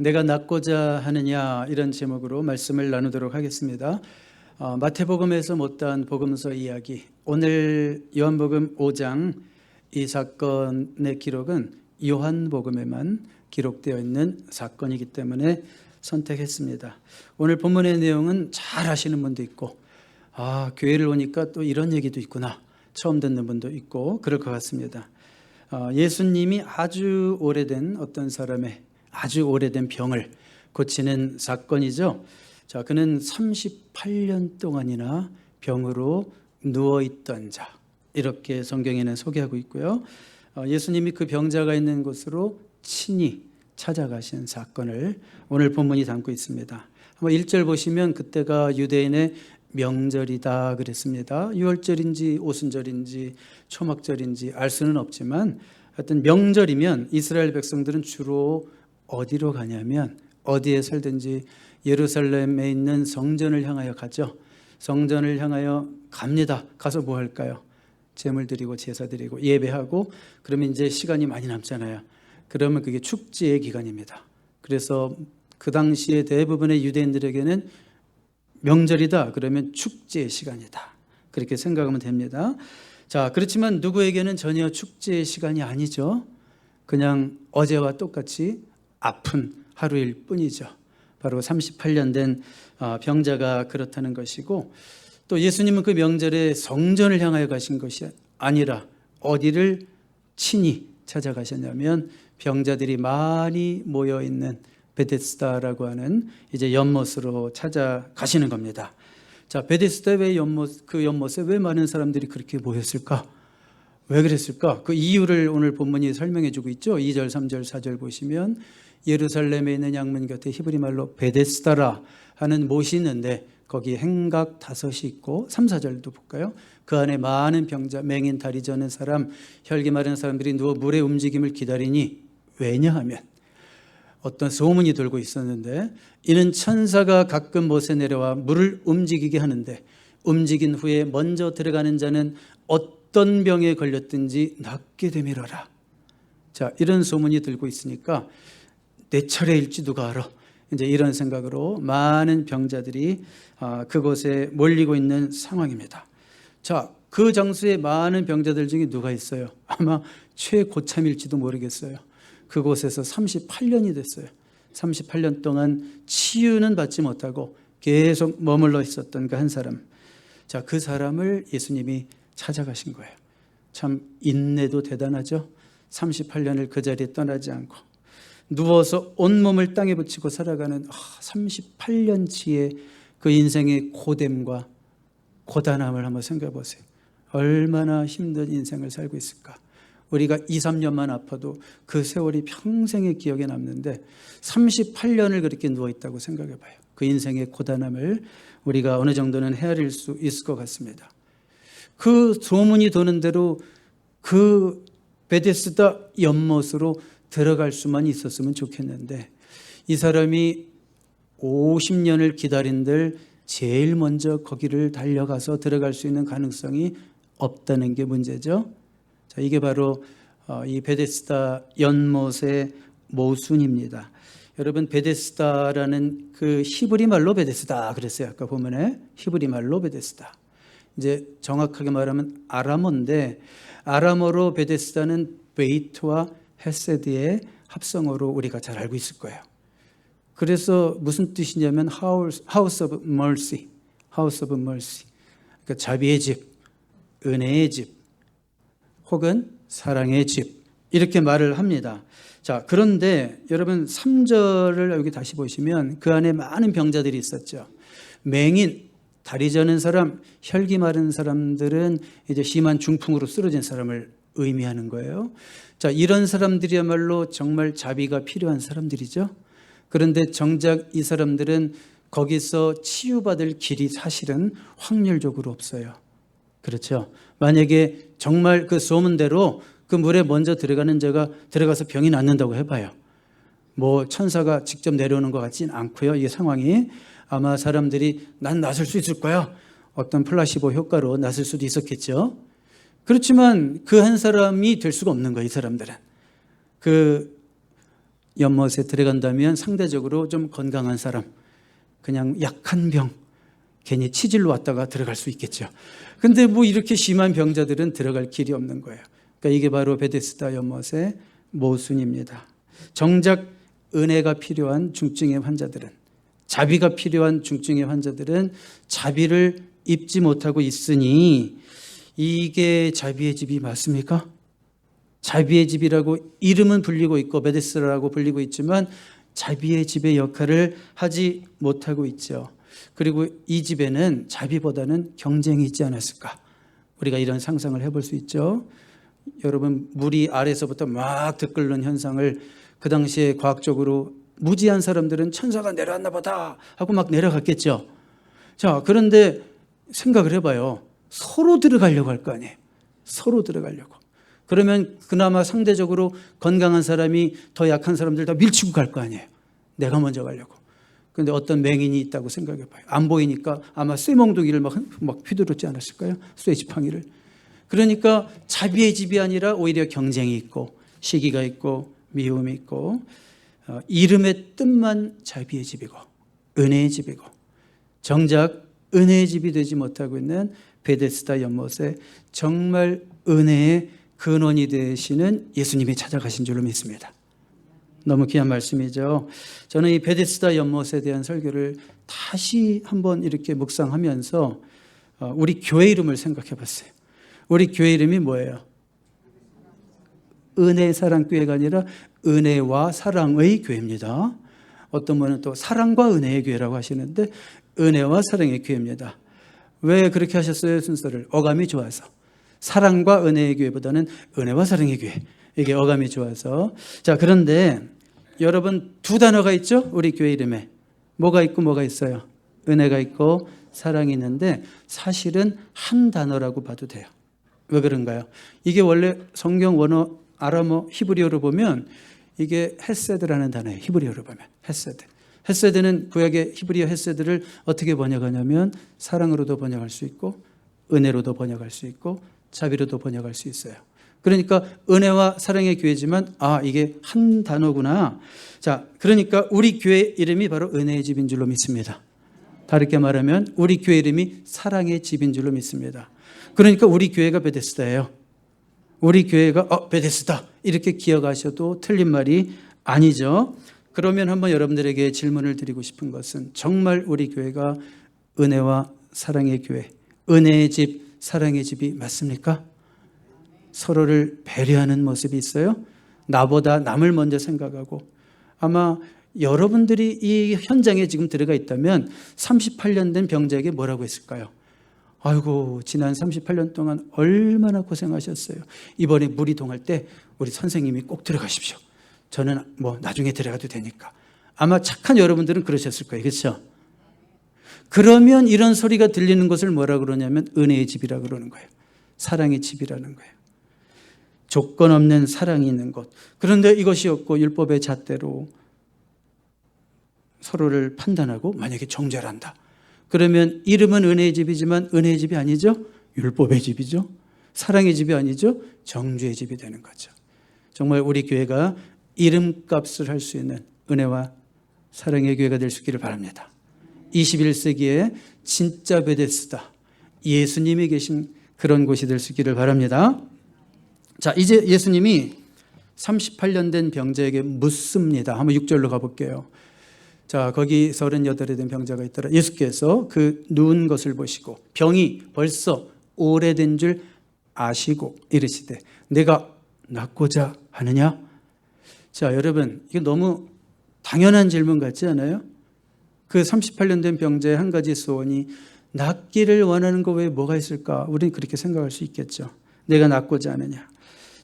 내가 낫고자 하느냐, 이런 제목으로 말씀을 나누도록 하겠습니다. 마태복음에서 못다한 복음서 이야기, 오늘 요한복음 5장 이 사건의 기록은 요한복음에만 기록되어 있는 사건이기 때문에 선택했습니다. 오늘 본문의 내용은 잘 아시는 분도 있고, 교회를 오니까 또 이런 얘기도 있구나, 처음 듣는 분도 있고 그럴 것 같습니다. 예수님이 아주 오래된 어떤 사람의 아주 오래된 병을 고치는 사건이죠. 자, 그는 38년 동안이나 병으로 누워있던 자, 이렇게 성경에는 소개하고 있고요. 예수님이 그 병자가 있는 곳으로 친히 찾아가신 사건을 오늘 본문이 담고 있습니다. 한번 1절 보시면 그때가 유대인의 명절이다 그랬습니다. 유월절인지 오순절인지 초막절인지 알 수는 없지만 하여튼 명절이면 이스라엘 백성들은 주로 어디로 가냐면, 어디에 살든지 예루살렘에 있는 성전을 향하여 가죠. 성전을 향하여 갑니다. 가서 뭐 할까요? 제물 드리고 제사 드리고 예배하고, 그러면 이제 시간이 많이 남잖아요. 그러면 그게 축제의 기간입니다. 그래서 그 당시에 대부분의 유대인들에게는 명절이다 그러면 축제의 시간이다, 그렇게 생각하면 됩니다. 자, 그렇지만 누구에게는 전혀 축제의 시간이 아니죠. 그냥 어제와 똑같이 아픈 하루일 뿐이죠. 바로 38년 된 병자가 그렇다는 것이고, 또 예수님은 그 명절에 성전을 향하여 가신 것이 아니라 어디를 친히 찾아가셨냐면 병자들이 많이 모여있는 베데스다라고 하는 이제 연못으로 찾아가시는 겁니다. 자, 베데스다 왜 그 연못에 왜 많은 사람들이 그렇게 모였을까? 왜 그랬을까? 그 이유를 오늘 본문이 설명해 주고 있죠. 2절, 3절, 4절 보시면 예루살렘에 있는 양문 곁에 히브리 말로 베데스다라 하는 못이 있는데 거기 행각 5이 있고, 3, 4절도 볼까요? 그 안에 많은 병자, 맹인, 다리 저는 사람, 혈기 마른 사람들이 누워 물의 움직임을 기다리니, 왜냐하면 어떤 소문이 돌고 있었는데, 이는 천사가 가끔 못에 내려와 물을 움직이게 하는데 움직인 후에 먼저 들어가는 자는 어떤 병에 걸렸든지 낫게 되밀어라. 자, 이런 소문이 들고 있으니까 내 차례일지 누가 알아? 이제 이런 생각으로 많은 병자들이 그곳에 몰리고 있는 상황입니다. 자, 그 장소에 많은 병자들 중에 누가 있어요? 아마 최고참일지도 모르겠어요. 그곳에서 38년이 됐어요. 38년 동안 치유는 받지 못하고 계속 머물러 있었던 그 한 사람. 자, 그 사람을 예수님이 찾아가신 거예요. 참 인내도 대단하죠. 38년을 그 자리에 떠나지 않고 누워서 온몸을 땅에 붙이고 살아가는 38년치의 그 인생의 고됨과 고단함을 한번 생각해 보세요. 얼마나 힘든 인생을 살고 있을까. 우리가 2, 3년만 아파도 그 세월이 평생의 기억에 남는데 38년을 그렇게 누워있다고 생각해 봐요. 그 인생의 고단함을 우리가 어느 정도는 헤아릴 수 있을 것 같습니다. 그 소문이 도는 대로 그 베데스다 연못으로 들어갈 수만 있었으면 좋겠는데, 이 사람이 50년을 기다린들 제일 먼저 거기를 달려가서 들어갈 수 있는 가능성이 없다는 게 문제죠. 자, 이게 바로 이 베데스다 연못의 모순입니다. 여러분, 베데스다라는 그 히브리 말로 베데스다 그랬어요. 아까 보면에 히브리 말로 베데스다. 이제 정확하게 말하면 아람어인데, 아람어로 베데스다는 베이트와 헤세드의 합성어로 우리가 잘 알고 있을 거예요. 그래서 무슨 뜻이냐면 House of Mercy, House of Mercy. 그러니까 자비의 집, 은혜의 집, 혹은 사랑의 집, 이렇게 말을 합니다. 자, 그런데 여러분 3절을 여기 다시 보시면 그 안에 많은 병자들이 있었죠. 맹인, 다리 저는 사람, 혈기 마른 사람들은 이제 심한 중풍으로 쓰러진 사람을 의미하는 거예요. 자, 이런 사람들이야말로 정말 자비가 필요한 사람들이죠. 그런데 정작 이 사람들은 거기서 치유받을 길이 사실은 확률적으로 없어요. 그렇죠. 만약에 정말 그 소문대로 그 물에 먼저 들어가는 자가 들어가서 병이 낫는다고 해봐요. 뭐 천사가 직접 내려오는 것 같진 않고요. 이 상황이 아마 사람들이 난 낫을 수 있을 거야, 어떤 플라시보 효과로 낫을 수도 있었겠죠. 그렇지만 그 한 사람이 될 수가 없는 거예요. 이 사람들은 그 연못에 들어간다면 상대적으로 좀 건강한 사람, 그냥 약한 병, 괜히 치질로 왔다가 들어갈 수 있겠죠. 근데 뭐 이렇게 심한 병자들은 들어갈 길이 없는 거예요. 그러니까 이게 바로 베데스다 연못의 모순입니다. 정작 은혜가 필요한 중증의 환자들은, 자비가 필요한 중증의 환자들은 자비를 입지 못하고 있으니, 이게 자비의 집이 맞습니까? 자비의 집이라고 이름은 불리고 있고 베데스다라고 불리고 있지만 자비의 집의 역할을 하지 못하고 있죠. 그리고 이 집에는 자비보다는 경쟁이 있지 않았을까? 우리가 이런 상상을 해볼 수 있죠. 여러분, 물이 아래서부터 막 들끓는 현상을 그 당시에 과학적으로 무지한 사람들은 천사가 내려왔나 보다 하고 막 내려갔겠죠. 자, 그런데 생각을 해봐요. 서로 들어가려고 할 거 아니에요. 서로 들어가려고. 그러면 그나마 상대적으로 건강한 사람이 더 약한 사람들 다 밀치고 갈 거 아니에요. 내가 먼저 가려고. 그런데 어떤 맹인이 있다고 생각해봐요. 안 보이니까 아마 쇠몽둥이를 막 휘두르지 않았을까요? 쇠지팡이를. 그러니까 자비의 집이 아니라 오히려 경쟁이 있고 시기가 있고 미움이 있고, 이름의 뜻만 자비의 집이고 은혜의 집이고, 정작 은혜의 집이 되지 못하고 있는 베데스다 연못에 정말 은혜의 근원이 되시는 예수님이 찾아가신 줄로 믿습니다. 너무 귀한 말씀이죠. 저는 이 베데스다 연못에 대한 설교를 다시 한번 이렇게 묵상하면서 우리 교회 이름을 생각해 봤어요. 우리 교회 이름이 뭐예요? 은혜 사랑교회가 아니라 은혜와 사랑의 교회입니다. 어떤 분은 또 사랑과 은혜의 교회라고 하시는데 은혜와 사랑의 교회입니다. 왜 그렇게 하셨어요? 순서를 어감이 좋아서. 사랑과 은혜의 교회보다는 은혜와 사랑의 교회. 이게 어감이 좋아서. 자, 그런데 여러분, 두 단어가 있죠? 우리 교회 이름에. 뭐가 있고 뭐가 있어요? 은혜가 있고 사랑이 있는데 사실은 한 단어라고 봐도 돼요. 왜 그런가요? 이게 원래 성경 원어 아람어 히브리어로 보면 이게 헤세드라는 단어예요. 히브리어로 보면 헤세드. 헤세드는 구약의 히브리어 헤세드를 어떻게 번역하냐면 사랑으로도 번역할 수 있고 은혜로도 번역할 수 있고 자비로도 번역할 수 있어요. 그러니까 은혜와 사랑의 교회지만 이게 한 단어구나. 자, 그러니까 우리 교회 이름이 바로 은혜의 집인 줄로 믿습니다. 다르게 말하면 우리 교회 이름이 사랑의 집인 줄로 믿습니다. 그러니까 우리 교회가 베데스다예요. 우리 교회가 베데스다 이렇게 기억하셔도 틀린 말이 아니죠. 그러면 한번 여러분들에게 질문을 드리고 싶은 것은, 정말 우리 교회가 은혜와 사랑의 교회, 은혜의 집, 사랑의 집이 맞습니까? 서로를 배려하는 모습이 있어요? 나보다 남을 먼저 생각하고. 아마 여러분들이 이 현장에 지금 들어가 있다면 38년 된 병자에게 뭐라고 했을까요? 아이고, 지난 38년 동안 얼마나 고생하셨어요. 이번에 물이동할 때 우리 선생님이 꼭 들어가십시오. 저는 뭐 나중에 들어가도 되니까. 아마 착한 여러분들은 그러셨을 거예요. 그렇죠? 그러면 이런 소리가 들리는 것을 뭐라 그러냐면 은혜의 집이라 그러는 거예요. 사랑의 집이라는 거예요. 조건 없는 사랑이 있는 곳. 그런데 이것이 없고 율법의 잣대로 서로를 판단하고 만약에 정죄를 한다. 그러면 이름은 은혜의 집이지만 은혜의 집이 아니죠? 율법의 집이죠. 사랑의 집이 아니죠? 정죄의 집이 되는 거죠. 정말 우리 교회가 이름값을 할 수 있는 은혜와 사랑의 교회가 될 수 있기를 바랍니다. 21세기에 진짜 베데스다, 예수님이 계신 그런 곳이 될 수 있기를 바랍니다. 자, 이제 예수님이 38년 된 병자에게 묻습니다. 한번 6절로 가볼게요. 자, 거기 38에 된 병자가 있더라. 예수께서 그 누운 것을 보시고 병이 벌써 오래된 줄 아시고 이르시되 내가 낫고자 하느냐? 자, 여러분, 이게 너무 당연한 질문 같지 않아요? 그 38년 된 병자의 한 가지 소원이 낫기를 원하는 거 외에 뭐가 있을까? 우리는 그렇게 생각할 수 있겠죠. 내가 낫고자 하느냐?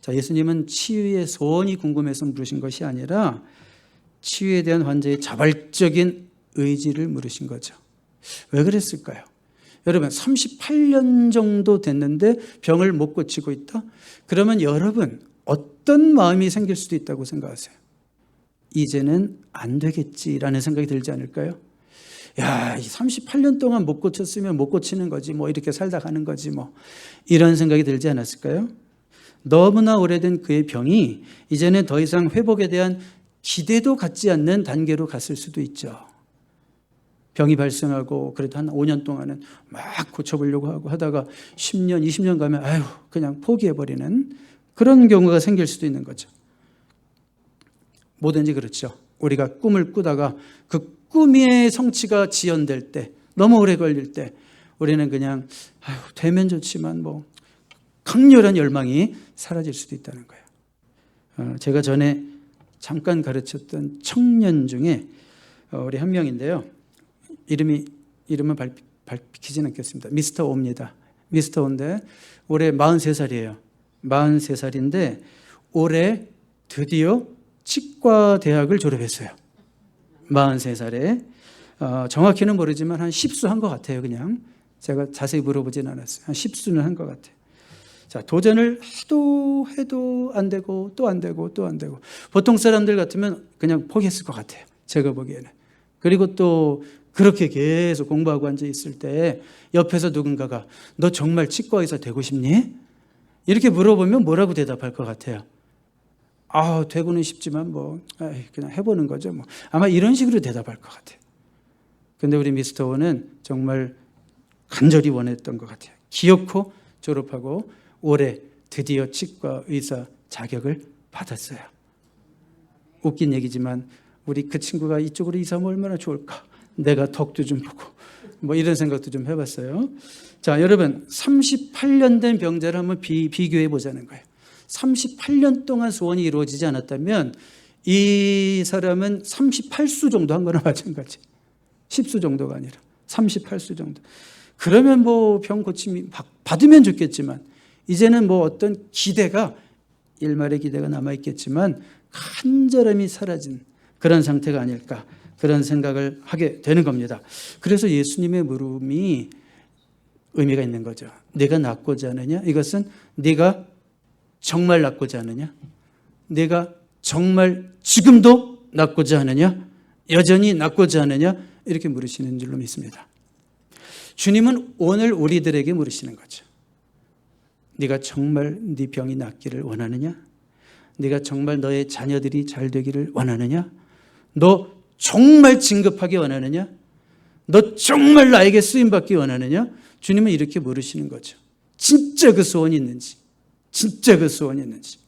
자, 예수님은 치유의 소원이 궁금해서 물으신 것이 아니라 치유에 대한 환자의 자발적인 의지를 물으신 거죠. 왜 그랬을까요? 여러분, 38년 정도 됐는데 병을 못 고치고 있다? 그러면 여러분, 어떤 마음이 생길 수도 있다고 생각하세요? 이제는 안 되겠지라는 생각이 들지 않을까요? 야, 38년 동안 못 고쳤으면 못 고치는 거지, 뭐 이렇게 살다 가는 거지, 뭐 이런 생각이 들지 않았을까요? 너무나 오래된 그의 병이 이제는 더 이상 회복에 대한 기대도 갖지 않는 단계로 갔을 수도 있죠. 병이 발생하고 그래도 한 5년 동안은 막 고쳐보려고 하고 하다가 10년, 20년 가면 아유 그냥 포기해버리는 그런 경우가 생길 수도 있는 거죠. 뭐든지 그렇죠. 우리가 꿈을 꾸다가 그 꿈의 성취가 지연될 때, 너무 오래 걸릴 때 우리는 그냥 아유 되면 좋지만 뭐 강렬한 열망이 사라질 수도 있다는 거예요. 제가 전에 잠깐 가르쳤던 청년 중에 우리 한 명인데요. 이름은 밝히지는 않겠습니다. 미스터 오입니다. 미스터 오인데 올해 43살이에요. 43살인데 올해 드디어 치과 대학을 졸업했어요. 43살에 정확히는 모르지만 한 10수 한 것 같아요. 그냥 제가 자세히 물어보진 않았어요. 한 10수는 한 것 같아요. 자, 도전을 해도 안 되고 또 안 되고 또 안 되고 보통 사람들 같으면 그냥 포기했을 것 같아요. 제가 보기에는. 그리고 또 그렇게 계속 공부하고 앉아 있을 때 옆에서 누군가가 너 정말 치과 의사 되고 싶니? 이렇게 물어보면 뭐라고 대답할 것 같아요? 되고는 싶지만 뭐 그냥 해보는 거죠. 뭐 아마 이런 식으로 대답할 것 같아요. 근데 우리 미스터 원은 정말 간절히 원했던 것 같아요. 기어코 졸업하고 올해 드디어 치과 의사 자격을 받았어요. 웃긴 얘기지만 우리 그 친구가 이쪽으로 이사하면 얼마나 좋을까? 내가 덕도 좀 보고 뭐 이런 생각도 좀 해봤어요. 자, 여러분 38년 된 병자를 한번 비교해 보자는 거예요. 38년 동안 소원이 이루어지지 않았다면 이 사람은 38수 정도 한 거나 마찬가지. 10수 정도가 아니라 38수 정도. 그러면 뭐 병 고침이 받으면 좋겠지만 이제는 뭐 어떤 기대가 일말의 기대가 남아있겠지만 간절함이 사라진 그런 상태가 아닐까 그런 생각을 하게 되는 겁니다. 그래서 예수님의 물음이 의미가 있는 거죠. 네가 낫고자 하느냐? 이것은 네가 정말 낫고자 하느냐? 네가 정말 지금도 낫고자 하느냐? 여전히 낫고자 하느냐? 이렇게 물으시는 줄로 믿습니다. 주님은 오늘 우리들에게 물으시는 거죠. 네가 정말 네 병이 낫기를 원하느냐? 네가 정말 너의 자녀들이 잘 되기를 원하느냐? 너 정말 진급하기 원하느냐? 너 정말 나에게 쓰임받기 원하느냐? 주님은 이렇게 물으시는 거죠. 진짜 그 소원이 있는지, 진짜 그 소원이 있는지.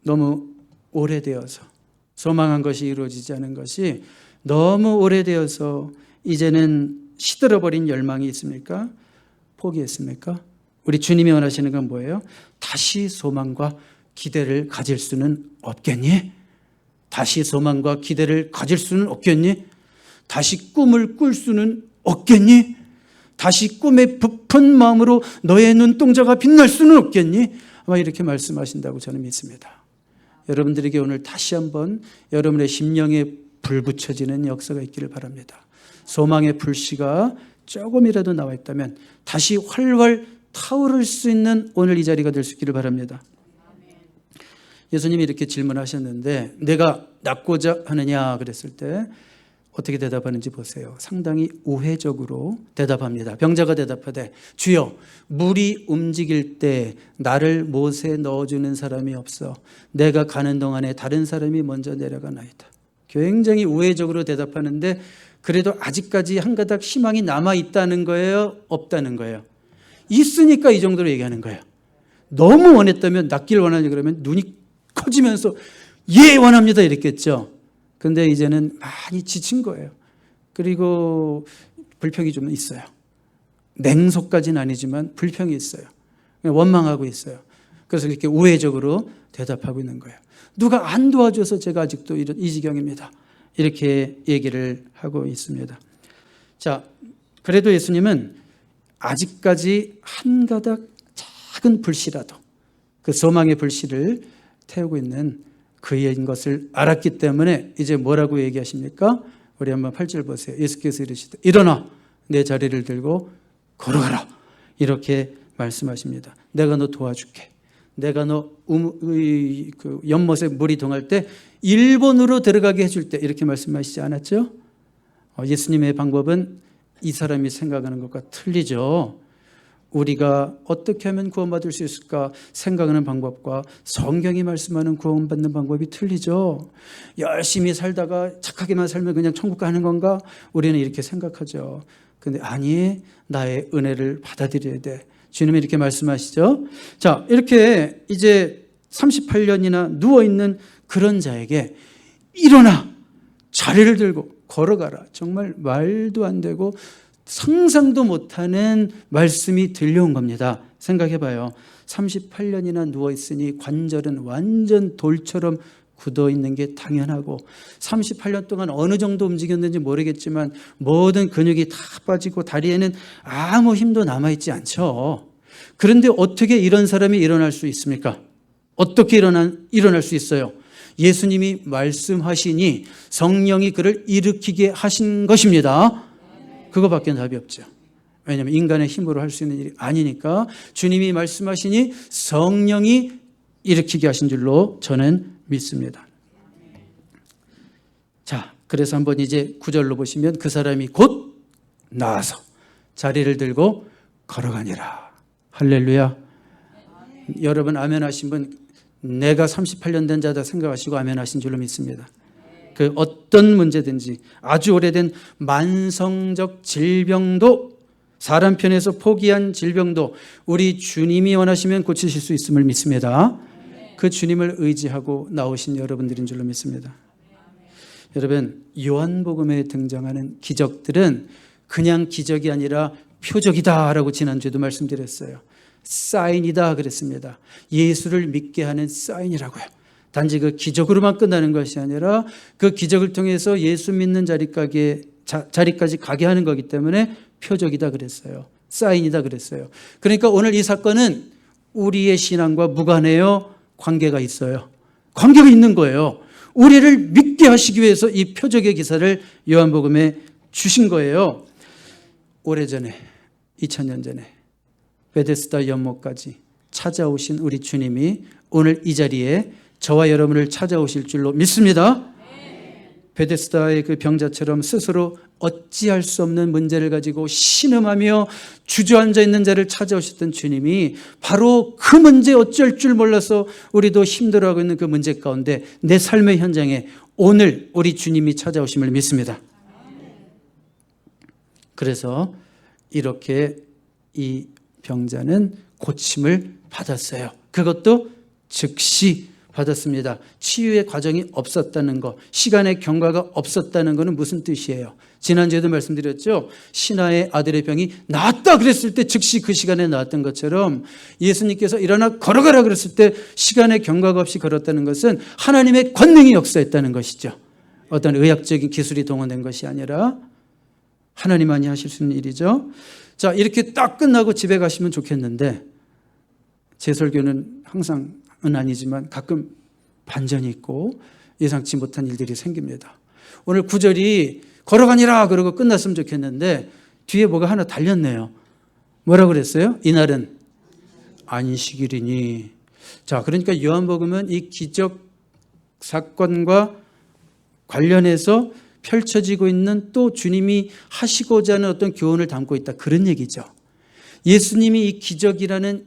너무 오래되어서 소망한 것이 이루어지지 않은 것이 너무 오래되어서 이제는 시들어버린 열망이 있습니까? 포기했습니까? 우리 주님이 원하시는 건 뭐예요? 다시 소망과 기대를 가질 수는 없겠니? 다시 소망과 기대를 가질 수는 없겠니? 다시 꿈을 꿀 수는 없겠니? 다시 꿈에 부푼 마음으로 너의 눈동자가 빛날 수는 없겠니? 아마 이렇게 말씀하신다고 저는 믿습니다. 여러분들에게 오늘 다시 한번 여러분의 심령에 불 붙여지는 역사가 있기를 바랍니다. 소망의 불씨가 조금이라도 나와 있다면 다시 활활 타오를 수 있는 오늘 이 자리가 될 수 있기를 바랍니다. 예수님이 이렇게 질문하셨는데 내가 낫고자 하느냐 그랬을 때 어떻게 대답하는지 보세요. 상당히 우회적으로 대답합니다. 병자가 대답하되 주여 물이 움직일 때 나를 못에 넣어주는 사람이 없어 내가 가는 동안에 다른 사람이 먼저 내려가나이다. 굉장히 우회적으로 대답하는데 그래도 아직까지 한 가닥 희망이 남아있다는 거예요? 없다는 거예요? 있으니까 이 정도로 얘기하는 거예요. 너무 원했다면 낫길 원하냐 그러면 눈이 커지면서 예 원합니다 이랬겠죠. 근데 이제는 많이 지친 거예요. 그리고 불평이 좀 있어요. 냉소까지는 아니지만 불평이 있어요. 원망하고 있어요. 그래서 이렇게 우회적으로 대답하고 있는 거예요. 누가 안 도와줘서 제가 아직도 이 지경입니다. 이렇게 얘기를 하고 있습니다. 자, 그래도 예수님은 아직까지 한 가닥 작은 불씨라도 그 소망의 불씨를 태우고 있는 그인 것을 알았기 때문에 이제 뭐라고 얘기하십니까? 우리 한번 8절 보세요. 예수께서 이르시되 일어나 내 자리를 들고 걸어가라. 이렇게 말씀하십니다. 내가 너 도와줄게. 내가 너 연못에 물이 동할 때 일본으로 들어가게 해줄 때 이렇게 말씀하시지 않았죠? 예수님의 방법은 이 사람이 생각하는 것과 틀리죠. 우리가 어떻게 하면 구원받을 수 있을까 생각하는 방법과 성경이 말씀하는 구원받는 방법이 틀리죠. 열심히 살다가 착하게만 살면 그냥 천국 가는 건가? 우리는 이렇게 생각하죠. 근데 아니, 나의 은혜를 받아들여야 돼. 주님이 이렇게 말씀하시죠. 자, 이렇게 이제 38년이나 누워있는 그런 자에게 일어나 자리를 들고 걸어가라. 정말 말도 안 되고 상상도 못하는 말씀이 들려온 겁니다. 생각해봐요. 38년이나 누워있으니 관절은 완전 돌처럼 굳어있는 게 당연하고 38년 동안 어느 정도 움직였는지 모르겠지만 모든 근육이 다 빠지고 다리에는 아무 힘도 남아있지 않죠. 그런데 어떻게 이런 사람이 일어날 수 있습니까? 어떻게 일어날 수 있어요? 예수님이 말씀하시니 성령이 그를 일으키게 하신 것입니다. 그거밖에 답이 없죠. 왜냐하면 인간의 힘으로 할 수 있는 일이 아니니까 주님이 말씀하시니 성령이 일으키게 하신 줄로 저는 믿습니다. 자, 그래서 한번 이제 9절로 보시면 그 사람이 곧 나와서 자리를 들고 걸어가니라. 할렐루야. 여러분 아멘 하신 분 내가 38년 된 자다 생각하시고 아멘 하신 줄로 믿습니다. 그 어떤 문제든지 아주 오래된 만성적 질병도 사람 편에서 포기한 질병도 우리 주님이 원하시면 고치실 수 있음을 믿습니다. 그 주님을 의지하고 나오신 여러분들인 줄로 믿습니다. 여러분 요한복음에 등장하는 기적들은 그냥 기적이 아니라 표적이다라고 지난주에도 말씀드렸어요. 사인이다 그랬습니다. 예수를 믿게 하는 사인이라고요. 단지 그 기적으로만 끝나는 것이 아니라 그 기적을 통해서 예수 믿는 자리까지 가게 하는 거기 때문에 표적이다 그랬어요. 사인이다 그랬어요. 그러니까 오늘 이 사건은 우리의 신앙과 무관해요. 관계가 있어요. 관계가 있는 거예요. 우리를 믿게 하시기 위해서 이 표적의 기사를 요한복음에 주신 거예요. 오래전에 2000년 전에 베데스다 연못까지 찾아오신 우리 주님이 오늘 이 자리에 저와 여러분을 찾아오실 줄로 믿습니다. 베데스다의 그 병자처럼 스스로 어찌할 수 없는 문제를 가지고 신음하며 주저앉아 있는 자를 찾아오셨던 주님이 바로 그 문제 어쩔 줄 몰라서 우리도 힘들어하고 있는 그 문제 가운데 내 삶의 현장에 오늘 우리 주님이 찾아오심을 믿습니다. 그래서 이렇게 이 병자는 고침을 받았어요. 그것도 즉시 받았습니다. 치유의 과정이 없었다는 것, 시간의 경과가 없었다는 것은 무슨 뜻이에요? 지난주에도 말씀드렸죠. 신하의 아들의 병이 나았다 그랬을 때 즉시 그 시간에 나았던 것처럼 예수님께서 일어나 걸어가라 그랬을 때 시간의 경과가 없이 걸었다는 것은 하나님의 권능이 역사했다는 것이죠. 어떤 의학적인 기술이 동원된 것이 아니라 하나님만이 하실 수 있는 일이죠. 자, 이렇게 딱 끝나고 집에 가시면 좋겠는데 제 설교는 항상은 아니지만 가끔 반전이 있고 예상치 못한 일들이 생깁니다. 오늘 9절이 걸어가니라 그러고 끝났으면 좋겠는데 뒤에 뭐가 하나 달렸네요. 뭐라고 그랬어요? 이날은 안식일이니. 자, 그러니까 요한복음은 이 기적 사건과 관련해서 펼쳐지고 있는 또 주님이 하시고자 하는 어떤 교훈을 담고 있다. 그런 얘기죠. 예수님이 이 기적이라는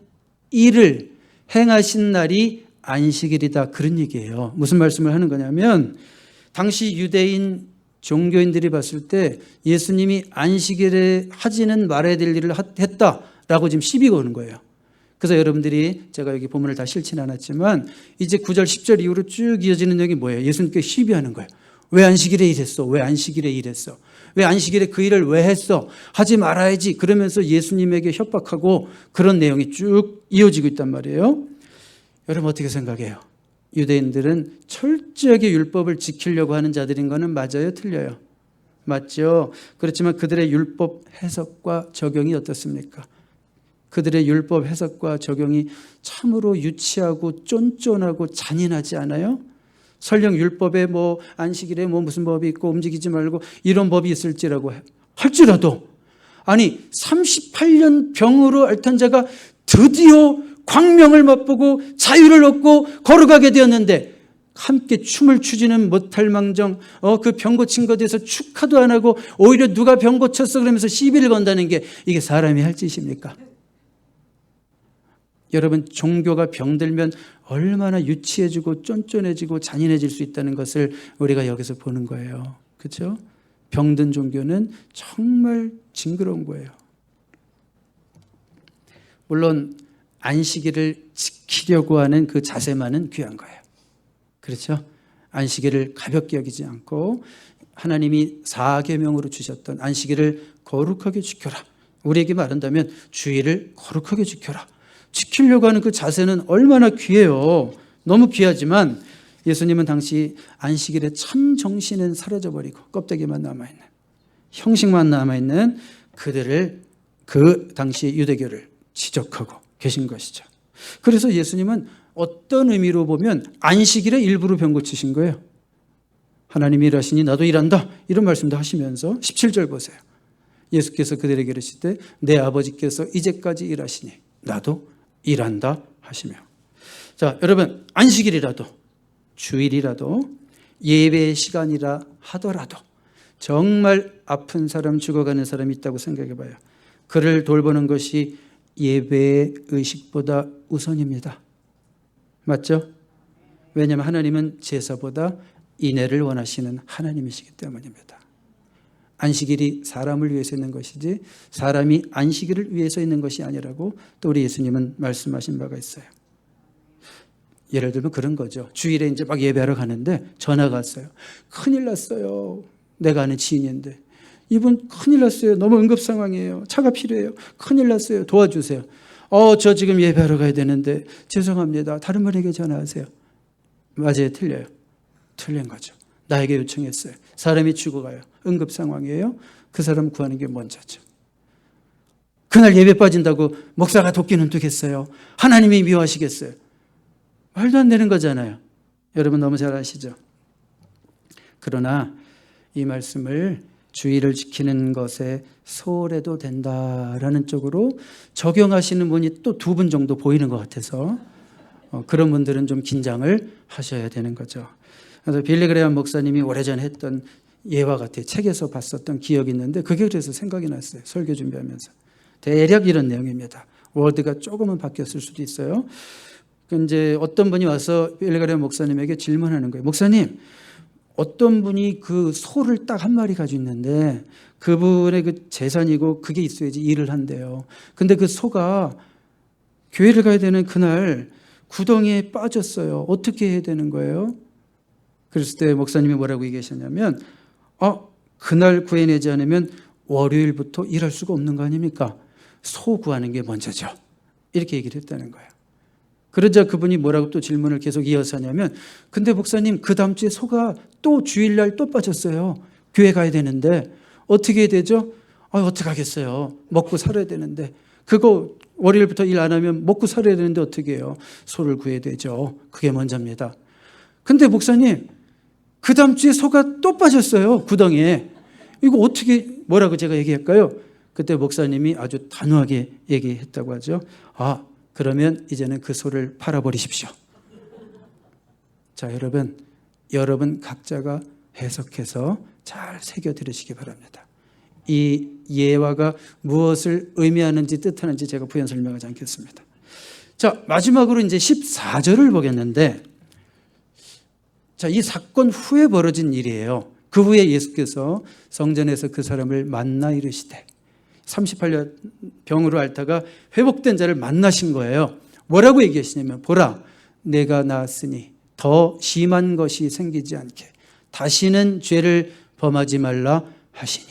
일을 행하신 날이 안식일이다. 그런 얘기예요. 무슨 말씀을 하는 거냐면 당시 유대인 종교인들이 봤을 때 예수님이 안식일에 하지는 말아야 될 일을 했다라고 지금 시비가 오는 거예요. 그래서 여러분들이 제가 여기 본문을 다 실지는 않았지만 이제 9절 10절 이후로 쭉 이어지는 내용이 뭐예요? 예수님께 시비하는 거예요. 왜 안식일에 일했어? 왜 안식일에 일했어? 왜 안식일에 그 일을 왜 했어? 하지 말아야지. 그러면서 예수님에게 협박하고 그런 내용이 쭉 이어지고 있단 말이에요. 여러분 어떻게 생각해요? 유대인들은 철저하게 율법을 지키려고 하는 자들인 거는 맞아요? 틀려요? 맞죠? 그렇지만 그들의 율법 해석과 적용이 어떻습니까? 그들의 율법 해석과 적용이 참으로 유치하고 쫀쫀하고 잔인하지 않아요? 설령 율법에 뭐 안식일에 뭐 무슨 법이 있고 움직이지 말고 이런 법이 있을지라고 할지라도 아니 38년 병으로 앓던 자가 드디어 광명을 맛보고 자유를 얻고 걸어가게 되었는데 함께 춤을 추지는 못할 망정 그 병 고친 것에 대해서 축하도 안 하고 오히려 누가 병 고쳤어 그러면서 시비를 건다는 게 이게 사람이 할 짓입니까? 여러분, 종교가 병들면 얼마나 유치해지고 쫀쫀해지고 잔인해질 수 있다는 것을 우리가 여기서 보는 거예요. 그렇죠? 병든 종교는 정말 징그러운 거예요. 물론 안식일을 지키려고 하는 그 자세만은 귀한 거예요. 그렇죠? 안식일을 가볍게 여기지 않고 하나님이 4계명으로 주셨던 안식일을 거룩하게 지켜라. 우리에게 말한다면 주일을 거룩하게 지켜라. 지키려고 하는 그 자세는 얼마나 귀해요. 너무 귀하지만 예수님은 당시 안식일에 참 정신은 사라져버리고 껍데기만 남아있는, 형식만 남아있는 그들을, 그 당시 유대교를 지적하고 계신 것이죠. 그래서 예수님은 어떤 의미로 보면 안식일에 일부러 병 고치신 거예요. 하나님이 일하시니 나도 일한다, 이런 말씀도 하시면서 17절 보세요. 예수께서 그들에게 이르시되 내 아버지께서 이제까지 일하시니 나도 일한다 하시며. 자, 여러분, 안식일이라도 주일이라도 예배의 시간이라 하더라도 정말 아픈 사람, 죽어가는 사람이 있다고 생각해 봐요. 그를 돌보는 것이 예배의 의식보다 우선입니다. 맞죠? 왜냐하면 하나님은 제사보다 인애를 원하시는 하나님이시기 때문입니다. 안식일이 사람을 위해서 있는 것이지 사람이 안식일을 위해서 있는 것이 아니라고 또 우리 예수님은 말씀하신 바가 있어요. 예를 들면 그런 거죠. 주일에 이제 막 예배하러 가는데 전화가 왔어요. 큰일 났어요. 내가 아는 지인인데 이분 큰일 났어요. 너무 응급 상황이에요. 차가 필요해요. 큰일 났어요. 도와주세요. 저 지금 예배하러 가야 되는데 죄송합니다. 다른 분에게 전화하세요. 맞아요? 틀려요? 틀린 거죠. 나에게 요청했어요. 사람이 죽어가요. 응급 상황이에요. 그 사람 구하는 게 먼저죠. 그날 예배 빠진다고 목사가 돕기는 두겠어요? 하나님이 미워하시겠어요? 말도 안 되는 거잖아요. 여러분 너무 잘 아시죠? 그러나 이 말씀을 주의를 지키는 것에 소홀해도 된다라는 쪽으로 적용하시는 분이 또 2분 정도 보이는 것 같아서 그런 분들은 좀 긴장을 하셔야 되는 거죠. 그래서 빌리 그레이엄 목사님이 오래전에 했던 예와 같아요. 책에서 봤었던 기억이 있는데 그게 그래서 생각이 났어요. 설교 준비하면서. 대략 이런 내용입니다. 워드가 조금은 바뀌었을 수도 있어요. 이제 어떤 분이 와서 빌리 그레이엄 목사님에게 질문하는 거예요. 목사님, 어떤 분이 그 소를 딱 한 마리 가지고 있는데 그분의 그 재산이고 그게 있어야지 일을 한대요. 근데 그 소가 교회를 가야 되는 그날 구덩이에 빠졌어요. 어떻게 해야 되는 거예요? 그랬을 때 목사님이 뭐라고 얘기하셨냐면 그날 구해내지 않으면 월요일부터 일할 수가 없는 거 아닙니까? 소 구하는 게 먼저죠. 이렇게 얘기를 했다는 거예요. 그러자 그분이 뭐라고 또 질문을 계속 이어서 하냐면 근데 목사님 그 다음 주에 소가 또 주일날 또 빠졌어요. 교회 가야 되는데 어떻게 해야 되죠? 어떻게 하겠어요. 먹고 살아야 되는데 그거 월요일부터 일 안 하면 먹고 살아야 되는데 어떻게 해요. 소를 구해야 되죠. 그게 먼저입니다. 근데 목사님 그 다음 주에 소가 또 빠졌어요. 구덩이에. 이거 어떻게 뭐라고 제가 얘기할까요? 그때 목사님이 아주 단호하게 얘기했다고 하죠. 그러면 이제는 그 소를 팔아버리십시오. 자, 여러분 각자가 해석해서 잘 새겨 들으시기 바랍니다. 이 예화가 무엇을 의미하는지 뜻하는지 제가 부연 설명하지 않겠습니다. 자, 마지막으로 이제 14절을 보겠는데, 자, 이 사건 후에 벌어진 일이에요. 그 후에 예수께서 성전에서 그 사람을 만나 이르시되 38년 병으로 앓다가 회복된 자를 만나신 거예요. 뭐라고 얘기하시냐면 보라 내가 나았으니 더 심한 것이 생기지 않게 다시는 죄를 범하지 말라 하시니.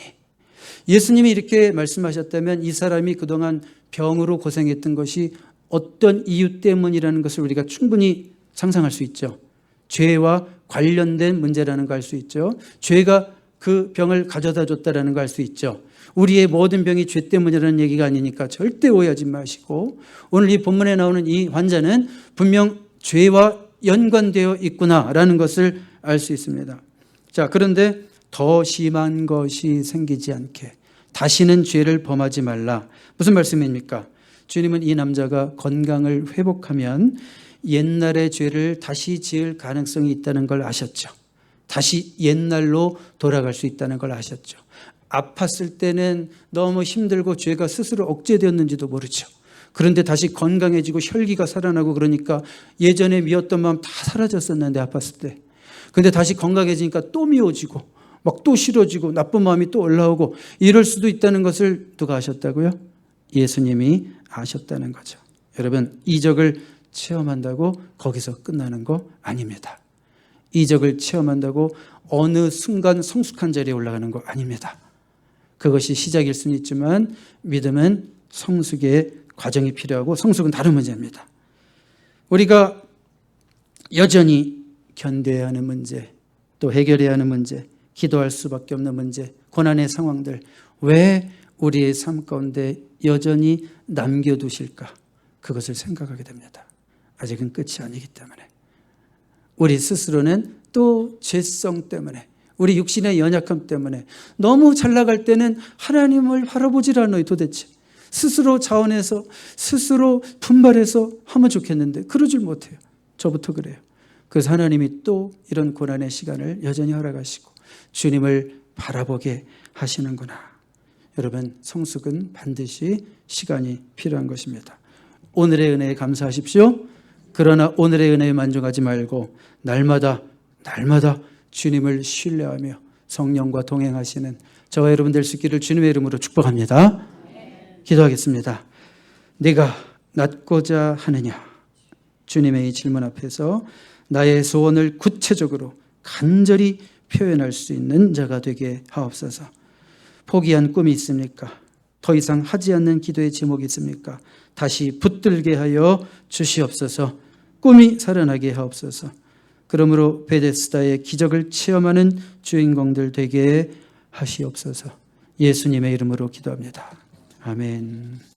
예수님이 이렇게 말씀하셨다면 이 사람이 그동안 병으로 고생했던 것이 어떤 이유 때문이라는 것을 우리가 충분히 상상할 수 있죠. 죄와 관련된 문제라는 걸 알 수 있죠. 죄가 그 병을 가져다 줬다라는 걸 알 수 있죠. 우리의 모든 병이 죄 때문이라는 얘기가 아니니까 절대 오해하지 마시고 오늘 이 본문에 나오는 이 환자는 분명 죄와 연관되어 있구나라는 것을 알 수 있습니다. 자, 그런데 더 심한 것이 생기지 않게 다시는 죄를 범하지 말라. 무슨 말씀입니까? 주님은 이 남자가 건강을 회복하면 옛날의 죄를 다시 지을 가능성이 있다는 걸 아셨죠. 다시 옛날로 돌아갈 수 있다는 걸 아셨죠. 아팠을 때는 너무 힘들고 죄가 스스로 억제되었는지도 모르죠. 그런데 다시 건강해지고 혈기가 살아나고 그러니까 예전에 미웠던 마음 다 사라졌었는데 아팠을 때. 근데 다시 건강해지니까 또 미워지고 막 또 싫어지고 나쁜 마음이 또 올라오고 이럴 수도 있다는 것을 누가 아셨다고요? 예수님이 아셨다는 거죠. 여러분, 이적을 체험한다고 거기서 끝나는 거 아닙니다. 이적을 체험한다고 어느 순간 성숙한 자리에 올라가는 거 아닙니다. 그것이 시작일 수는 있지만 믿음은 성숙의 과정이 필요하고 성숙은 다른 문제입니다. 우리가 여전히 견뎌야 하는 문제, 또 해결해야 하는 문제, 기도할 수밖에 없는 문제, 고난의 상황들, 왜 우리의 삶 가운데 여전히 남겨두실까? 그것을 생각하게 됩니다. 아직은 끝이 아니기 때문에. 우리 스스로는 또 죄성 때문에, 우리 육신의 연약함 때문에 너무 잘 나갈 때는 하나님을 바라보질 않아요. 도대체 스스로 자원해서 스스로 분발해서 하면 좋겠는데 그러질 못해요. 저부터 그래요. 그래서 하나님이 또 이런 고난의 시간을 여전히 허락하시고 주님을 바라보게 하시는구나. 여러분, 성숙은 반드시 시간이 필요한 것입니다. 오늘의 은혜에 감사하십시오. 그러나 오늘의 은혜에 만족하지 말고 날마다 주님을 신뢰하며 성령과 동행하시는 저와 여러분 될 수 있기를 주님의 이름으로 축복합니다. 기도하겠습니다. 네가 낫고자 하느냐? 주님의 이 질문 앞에서 나의 소원을 구체적으로 간절히 표현할 수 있는 자가 되게 하옵소서. 포기한 꿈이 있습니까? 더 이상 하지 않는 기도의 제목이 있습니까? 다시 붙들게 하여 주시옵소서. 꿈이 살아나게 하옵소서. 그러므로 베데스다의 기적을 체험하는 주인공들 되게 하시옵소서. 예수님의 이름으로 기도합니다. 아멘.